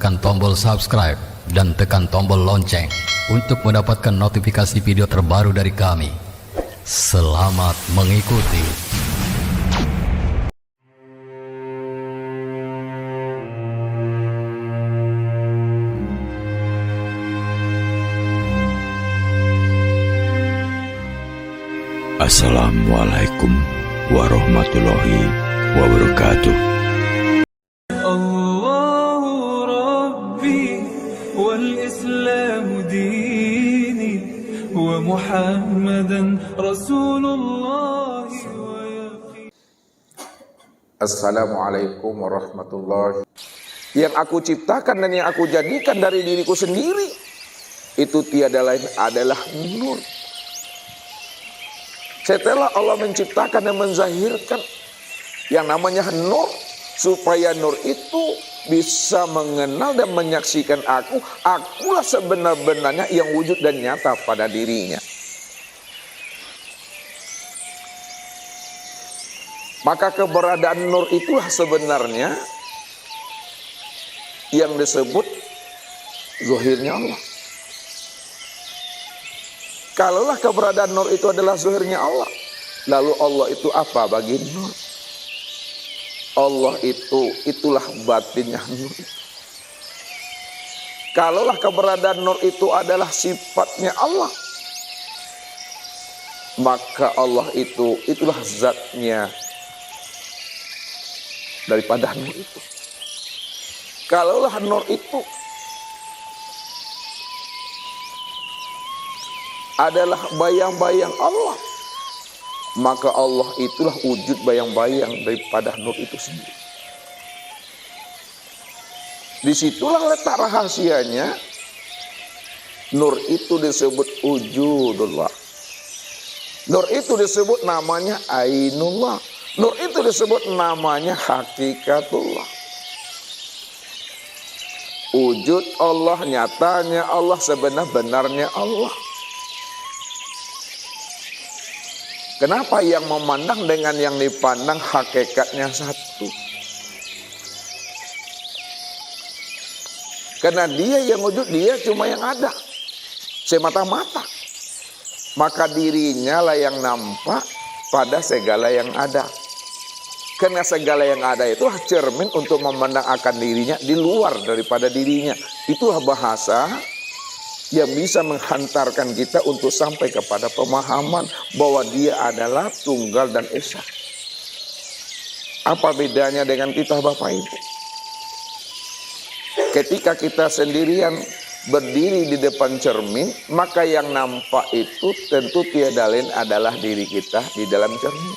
Tekan tombol subscribe dan tekan tombol lonceng untuk mendapatkan notifikasi video terbaru dari kami. Selamat mengikuti. Assalamualaikum warahmatullahi wabarakatuh. والإسلام ديني ومحمدا رسول الله. Assalamualaikum warahmatullahi. Yang aku ciptakan dan yang aku jadikan dari diriku sendiri itu tiada lain adalah nur. Setelah Allah menciptakan dan menzahirkan yang namanya nur, supaya nur itu bisa mengenal dan menyaksikan akulah sebenar-benarnya yang wujud dan nyata pada dirinya. Maka keberadaan nur itulah sebenarnya yang disebut zahirnya Allah. Kalaulah keberadaan nur itu adalah zahirnya Allah, lalu Allah itu apa bagi nur? Allah itulah batinnya nur. Kalaulah keberadaan nur itu adalah sifatnya Allah, maka Allah itulah zatnya daripada nur itu. Kalaulah nur itu adalah bayang-bayang Allah, maka Allah itulah wujud bayang-bayang daripada nur itu sendiri. Disitulah letak rahasianya. Nur itu disebut wujudullah. Nur itu disebut namanya ainullah. Nur itu disebut namanya hakikatullah. Wujud Allah, nyatanya Allah, sebenar-benarnya Allah. Kenapa yang memandang dengan yang dipandang hakikatnya satu? Karena dia yang wujud, dia cuma yang ada semata-mata. Maka dirinya lah yang nampak pada segala yang ada. Karena segala yang ada itulah cermin untuk memandang akan dirinya di luar daripada dirinya. Itulah bahasa yang bisa menghantarkan kita untuk sampai kepada pemahaman bahwa dia adalah tunggal dan esa. Apa bedanya dengan kita Bapak Ibu? Ketika kita sendirian berdiri di depan cermin, maka yang nampak itu tentu tiada lain adalah diri kita di dalam cermin.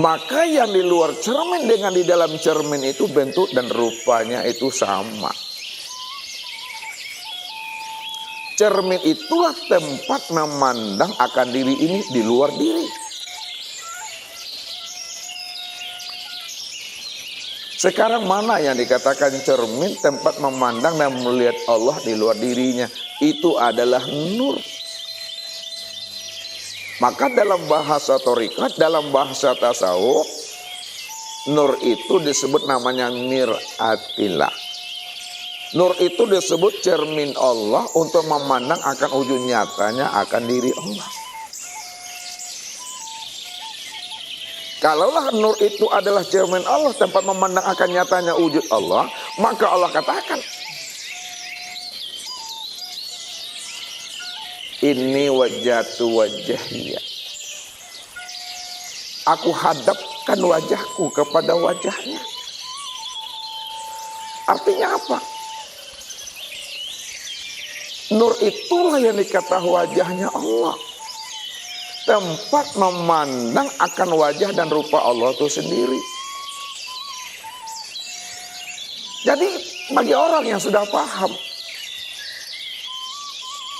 Maka yang di luar cermin dengan di dalam cermin itu bentuk dan rupanya itu sama. Cermin itulah tempat memandang akan diri ini di luar diri. Sekarang mana yang dikatakan cermin, tempat memandang dan melihat Allah di luar dirinya? Itu adalah nur. Maka dalam bahasa thariqat, dalam bahasa tasawuf, nur itu disebut namanya mir'atillah. Nur itu disebut cermin Allah untuk memandang akan wujud nyatanya akan diri Allah. Kalaulah nur itu adalah cermin Allah, tempat memandang akan nyatanya wujud Allah, maka Allah katakan, ini wajhatu wajhiyya. Aku hadapkan wajahku kepada wajahnya. Artinya apa? Nur itulah yang dikata wajahnya Allah. tempat memandang akan wajah dan rupa Allah itu sendiri. Jadi bagi orang yang sudah paham,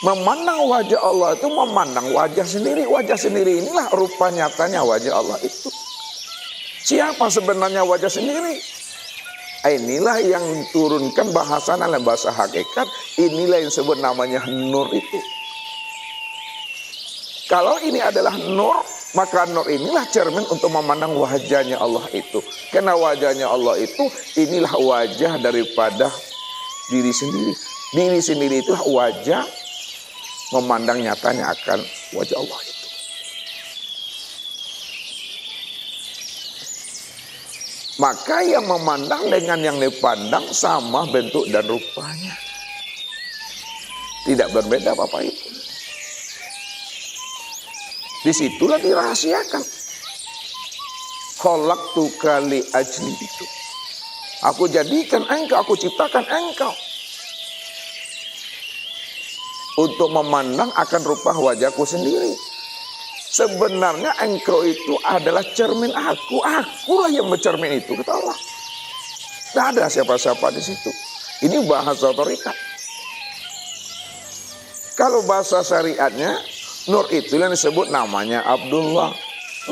memandang wajah Allah itu memandang wajah sendiri. Wajah sendiri inilah rupa nyatanya wajah Allah itu. Siapa sebenarnya wajah sendiri? Inilah yang turunkan bahasa dalam bahasa hakikat. Inilah yang disebut namanya nur itu. Kalau ini adalah nur, maka nur inilah cermin untuk memandang wajahnya Allah itu. Karena wajahnya Allah itu, inilah wajah daripada diri sendiri. Diri sendiri itulah wajah memandang nyatanya akan wajah Allah itu. Maka yang memandang dengan yang dipandang sama bentuk dan rupanya. Tidak berbeda Bapak Ibu. Disitulah dirahasiakan. Khalaqtuka li ajli itu. Aku jadikan engkau, aku ciptakan engkau. Untuk memandang akan rupa wajahku sendiri. Sebenarnya engkau itu adalah cermin aku. Akulah yang mencermin itu, kata Allah. Tidak ada siapa-siapa di situ. Ini bahasa otoritas. Kalau bahasa syariatnya, nur itu yang disebut namanya Abdullah.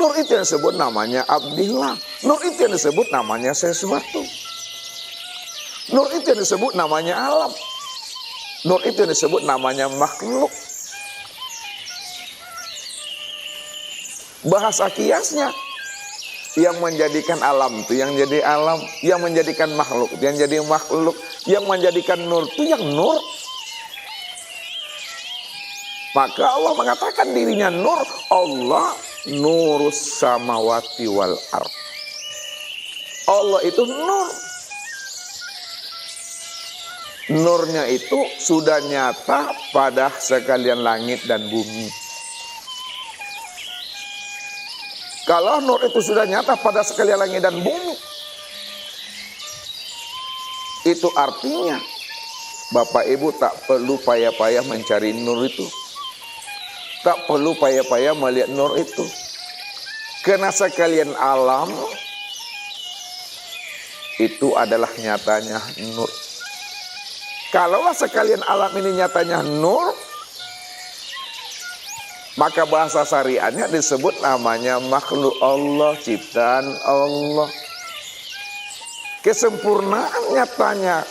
Nur itu yang disebut namanya Abdillah. Nur itu yang disebut namanya sesuatu. Nur itu yang disebut namanya alam. Nur itu yang disebut namanya makhluk. Bahasa kiasnya, yang menjadikan alam itu yang jadi alam, yang menjadikan makhluk yang jadi makhluk, yang menjadikan nur itu yang nur. Maka Allah mengatakan dirinya nur. Allah nurus samawati wal ard. Allah itu nur. Nurnya itu sudah nyata pada sekalian langit dan bumi. Kalau nur itu sudah nyata pada sekalian langit dan bumi, itu artinya Bapak Ibu tak perlu payah-payah mencari nur itu. Tak perlu payah-payah melihat nur itu. Karena sekalian alam itu adalah nyatanya nur. Kalaulah sekalian alam ini nyatanya nur, maka bahasa syariatnya disebut namanya makhluk Allah, ciptaan Allah. Kesempurnaan nyatanya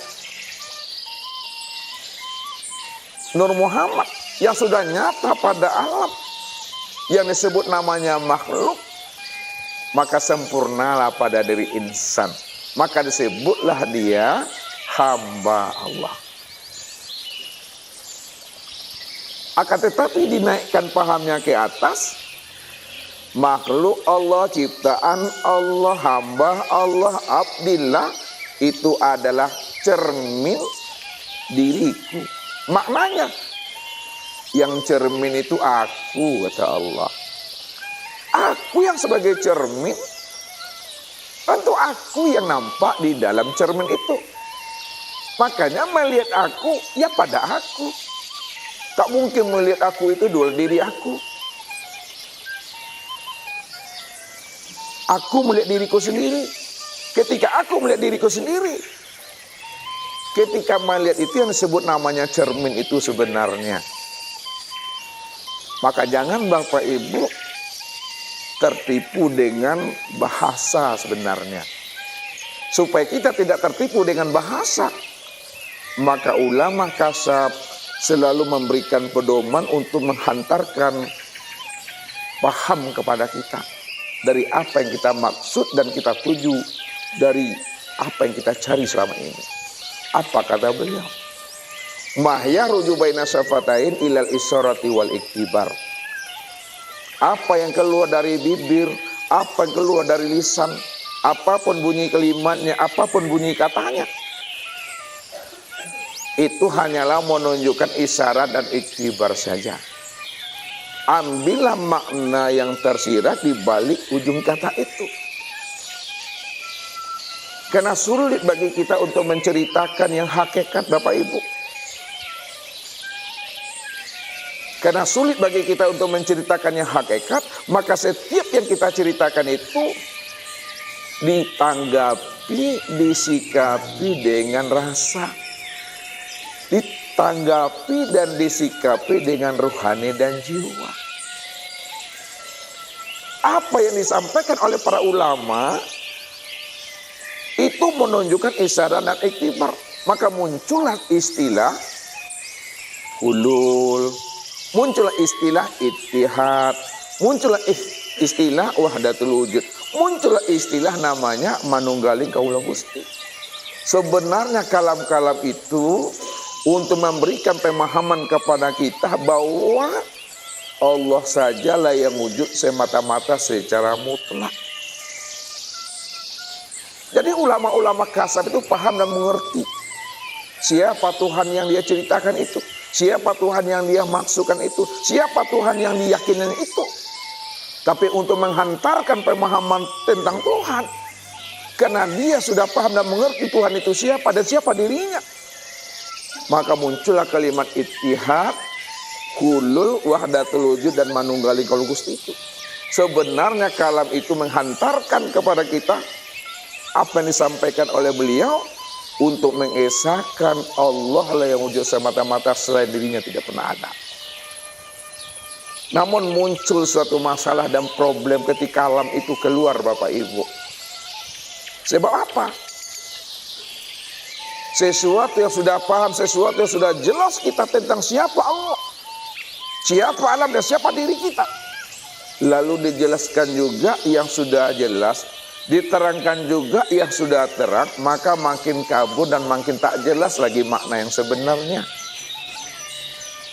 Nur Muhammad yang sudah nyata pada alam yang disebut namanya makhluk, maka sempurnalah pada diri insan, maka disebutlah dia hamba Allah. Akan tetapi dinaikkan pahamnya ke atas, makhluk Allah, ciptaan Allah, hamba Allah, abdillah, itu adalah cermin diriku. Maknanya yang cermin itu aku, kata Allah. Aku yang sebagai cermin, tentu aku yang nampak di dalam cermin itu. Makanya melihat aku, ya pada aku. Tak mungkin melihat aku itu dua diri aku. Aku melihat diriku sendiri. Ketika aku melihat diriku sendiri, ketika melihat itu yang disebut namanya cermin itu sebenarnya. Maka jangan Bapak Ibu tertipu dengan bahasa sebenarnya. Supaya kita tidak tertipu dengan bahasa, maka ulama kasab selalu memberikan pedoman untuk menghantarkan paham kepada kita dari apa yang kita maksud dan kita tuju dari apa yang kita cari selama ini. Apa kata beliau? Mahya ruju baina syafatain ilal isyarati wal iktibar. Apa yang keluar dari bibir, apa yang keluar dari lisan, apapun bunyi kalimatnya, apapun bunyi katanya, itu hanyalah menunjukkan isyarat dan iktibar saja. Ambillah makna yang tersirat di balik ujung kata itu. Karena sulit bagi kita untuk menceritakan yang hakikat Bapak Ibu. Karena sulit bagi kita untuk menceritakan yang hakikat, maka setiap yang kita ceritakan itu ditanggapi, disikapi dengan rasa. Ditanggapi dan disikapi dengan rohani dan jiwa. Apa yang disampaikan oleh para ulama itu menunjukkan isyarat dan iktibar. Maka muncullah istilah hulul, muncullah istilah ittihad, muncullah istilah wahdatul wujud, muncullah istilah namanya manunggaling kaula Gusti. Sebenarnya kalam-kalam itu untuk memberikan pemahaman kepada kita bahwa Allah sajalah yang wujud semata-mata secara mutlak. Jadi ulama-ulama kasar itu paham dan mengerti siapa Tuhan yang dia ceritakan itu, siapa Tuhan yang dia maksudkan itu, siapa Tuhan yang diyakinin itu. Tapi untuk menghantarkan pemahaman tentang Tuhan, karena dia sudah paham dan mengerti Tuhan itu siapa dan siapa dirinya, maka muncullah kalimat ittihad, hulul, wahdatul wujud dan manunggaling kaula Gusti itu. Sebenarnya kalam itu menghantarkan kepada kita apa yang disampaikan oleh beliau untuk mengesahkan Allah lah yang wujud semata-mata, selain dirinya tidak pernah ada. Namun muncul suatu masalah dan problem ketika kalam itu keluar, Bapak Ibu. Sebab apa? Sesuatu yang sudah paham, sesuatu yang sudah jelas kita tentang siapa Allah, siapa alam dan siapa diri kita, lalu dijelaskan juga yang sudah jelas, diterangkan juga yang sudah terang, maka makin kabur dan makin tak jelas lagi makna yang sebenarnya.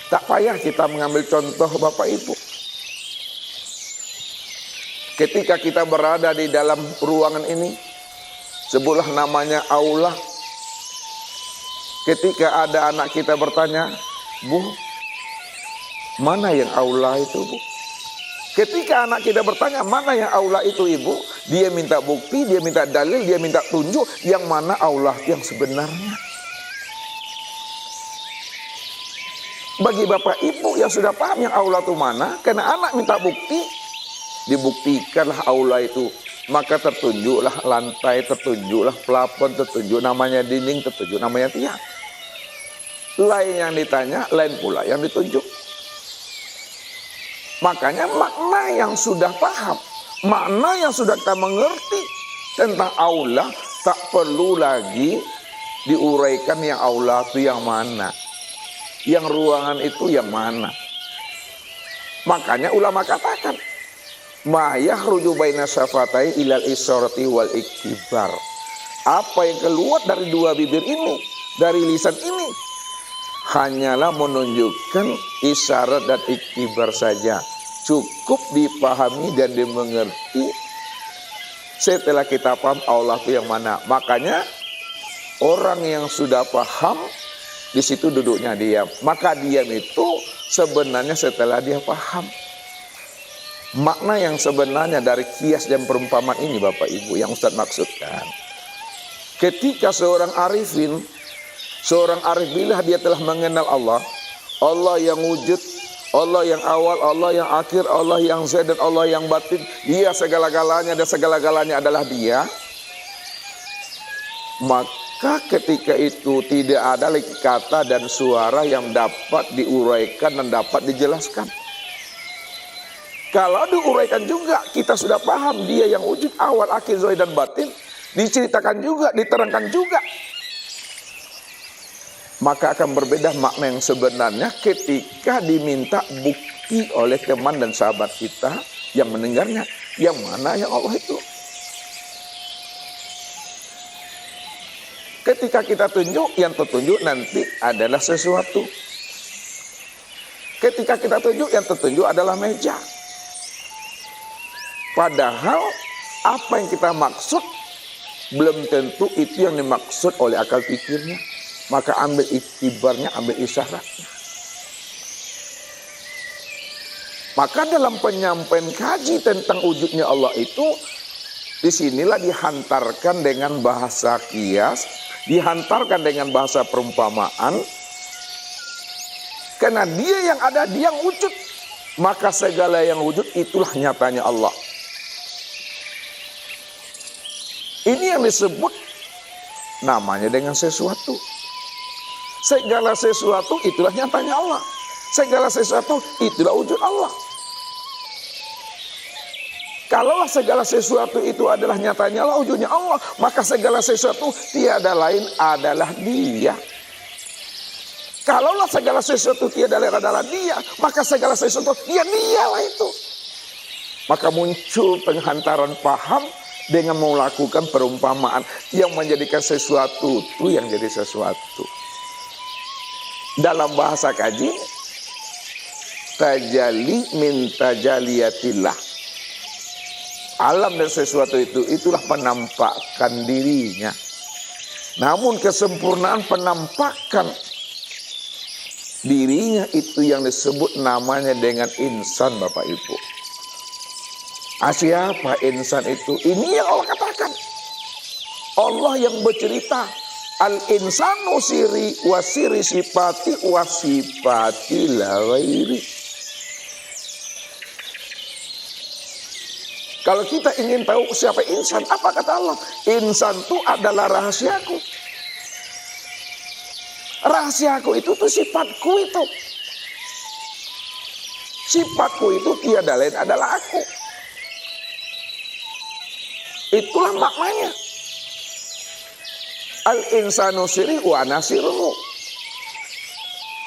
Tak payah kita mengambil contoh, Bapak Ibu. Ketika kita berada di dalam ruangan ini, sebutlah namanya aula. Ketika ada anak kita bertanya, Bu, mana yang aula itu, Bu? Ketika anak kita bertanya mana yang aula itu, Ibu, dia minta bukti, dia minta dalil, dia minta tunjuk yang mana aula yang sebenarnya. Bagi Bapak Ibu yang sudah paham yang aula itu mana, karena anak minta bukti, dibuktikanlah aula itu. Maka tertunjuklah lantai, tertunjuklah plafon, tertunjuk namanya dinding, tertunjuk namanya tiang. Lain yang ditanya, lain pula yang ditunjuk. Makanya makna yang sudah paham, makna yang sudah kita mengerti tentang aula, tak perlu lagi diuraikan yang aula itu yang mana, yang ruangan itu yang mana. Makanya ulama katakan, ma yahruju baina syafatai ilal isyarati wal iktibar. Apa yang keluar dari dua bibir ini, dari lisan ini, hanyalah menunjukkan isyarat dan iktibar saja. Cukup dipahami dan dimengerti setelah kita paham Allah itu yang mana. Makanya orang yang sudah paham di situ duduknya diam. Maka diam itu sebenarnya setelah dia paham. Makna yang sebenarnya dari kias dan perumpamaan ini, Bapak Ibu, yang Ustaz maksudkan. Ketika seorang arif bila dia telah mengenal Allah, Allah yang wujud, Allah yang awal, Allah yang akhir, Allah yang zahir dan Allah yang batin, dia segala-galanya dan segala-galanya adalah dia. Maka ketika itu tidak ada lagi kata dan suara yang dapat diuraikan dan dapat dijelaskan. Kalau diuraikan juga, kita sudah paham dia yang wujud, awal, akhir, zahir dan batin, diceritakan juga, diterangkan juga. Maka akan berbeda makna yang sebenarnya ketika diminta bukti oleh teman dan sahabat kita yang mendengarnya, yang mana yang Allah itu. Ketika kita tunjuk, yang tertunjuk nanti adalah sesuatu. Ketika kita tunjuk, yang tertunjuk adalah meja. Padahal apa yang kita maksud belum tentu itu yang dimaksud oleh akal pikirnya. Maka ambil iktibarnya, ambil isyaratnya. Maka dalam penyampaian kaji tentang wujudnya Allah itu, disinilah dihantarkan dengan bahasa kias, dihantarkan dengan bahasa perumpamaan, Karena dia yang ada, dia yang wujud. Maka segala yang wujud itulah nyatanya Allah. Ini yang disebut namanya dengan sesuatu. Segala sesuatu itulah nyatanya Allah. Segala sesuatu itulah wujud Allah. Kalaulah segala sesuatu itu adalah nyatanya Allah, wujudnya Allah, maka segala sesuatu tiada lain adalah Dia. Kalaulah segala sesuatu tiada lain adalah Dia, maka segala sesuatu ya Dialah itu. Maka muncul penghantaran paham dengan melakukan perumpamaan yang menjadikan sesuatu itu yang jadi sesuatu. Dalam bahasa kaji, tajalli min tajaliyatillah. Alam dan sesuatu itu, itulah penampakan dirinya. Namun kesempurnaan penampakan dirinya itu yang disebut namanya dengan insan, Bapak Ibu. Siapa insan itu? Ini yang Allah katakan. Allah yang bercerita, al-insanu siri wasiri sifati wasifati la ghairi. Kalau kita ingin tahu siapa insan, apa kata Allah? Insan itu adalah rahasiaku. Rahasiaku itu tuh sifatku itu. Sifatku itu tiada lain adalah aku. Itulah maknanya. Al-insanu siri wa nasiruhu.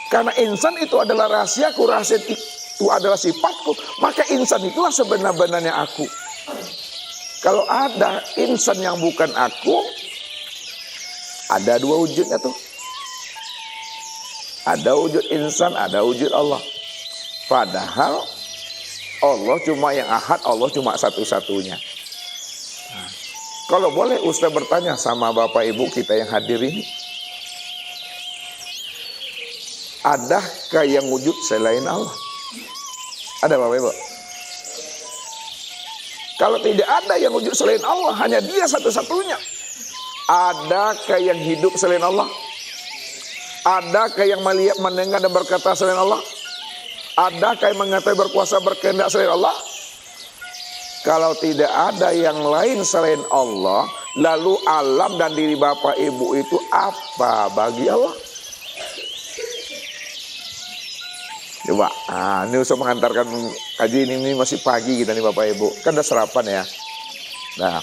Karena insan itu adalah rahasiaku, rahasia itu adalah sifatku, maka insan itulah sebenar-benarnya aku. Kalau ada insan yang bukan aku, ada dua wujudnya tuh. Ada wujud insan, ada wujud Allah. Padahal Allah cuma yang ahad, Allah cuma satu-satunya. Nah, kalau boleh Ustaz bertanya sama Bapak Ibu kita yang hadir ini, adakah yang wujud selain Allah? Ada Bapak Ibu? Kalau tidak ada yang wujud selain Allah, hanya Dia satu-satunya. Adakah yang hidup selain Allah? Adakah yang melihat, mendengar dan berkata selain Allah? Adakah yang mengetahui, berkuasa, berkehendak selain Allah? Kalau tidak ada yang lain selain Allah, lalu alam dan diri Bapak Ibu itu apa bagi Allah? Coba, ini usah mengantarkan kaji ini masih pagi kita nih Bapak Ibu. Kan udah sarapan ya. Nah.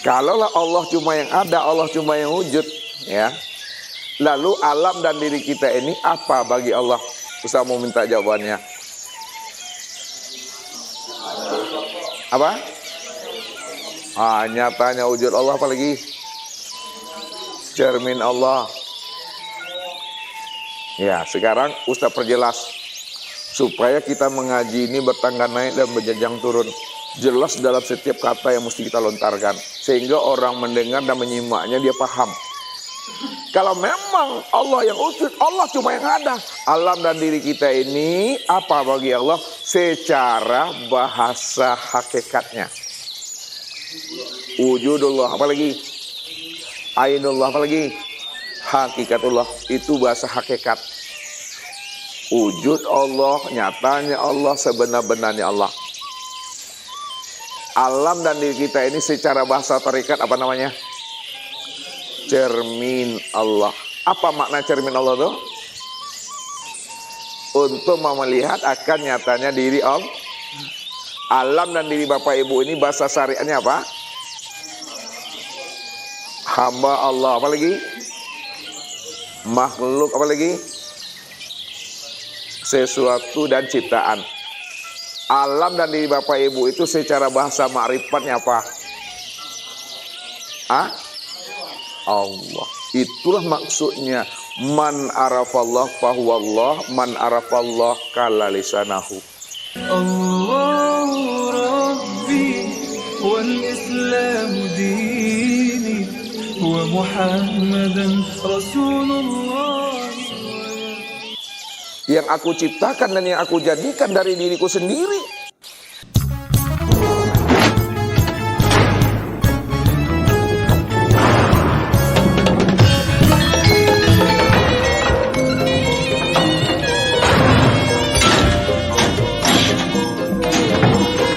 Kalaulah Allah cuma yang ada, Allah cuma yang wujud, ya. Lalu alam dan diri kita ini apa bagi Allah? Ustaz mau minta jawabannya. Apa? Nyatanya wujud Allah, apa lagi? Cermin Allah. Ya, sekarang Ustaz perjelas supaya kita mengaji ini bertangga naik dan berjenjang turun. Jelas dalam setiap kata yang mesti kita lontarkan, sehingga orang mendengar dan menyimaknya dia paham. Kalau memang Allah yang wujud, Allah cuma yang ada. Alam dan diri kita ini apa bagi Allah secara bahasa hakikatnya? Wujudullah, apa lagi? Ainullah, apa lagi? Hakikatullah, itu bahasa hakikat. Wujud Allah, nyatanya Allah, sebenar-benarnya Allah. Alam dan diri kita ini secara bahasa tarikat apa namanya? Cermin Allah. Apa makna cermin Allah itu? Untuk melihat akan nyatanya diri Allah. Alam dan diri Bapak Ibu ini bahasa syariatnya apa? Hamba Allah, apa lagi? Makhluk, apa lagi? Sesuatu dan ciptaan. Alam dan diri Bapak Ibu itu secara bahasa ma'rifatnya apa? Allah. Itulah maksudnya man arafallah fahuwallah, man arafallah kala lisanahu. Allahu Rabbi wal Islam dini wa Muhammadan Rasulullah. Yang aku ciptakan dan yang aku jadikan dari diriku sendiri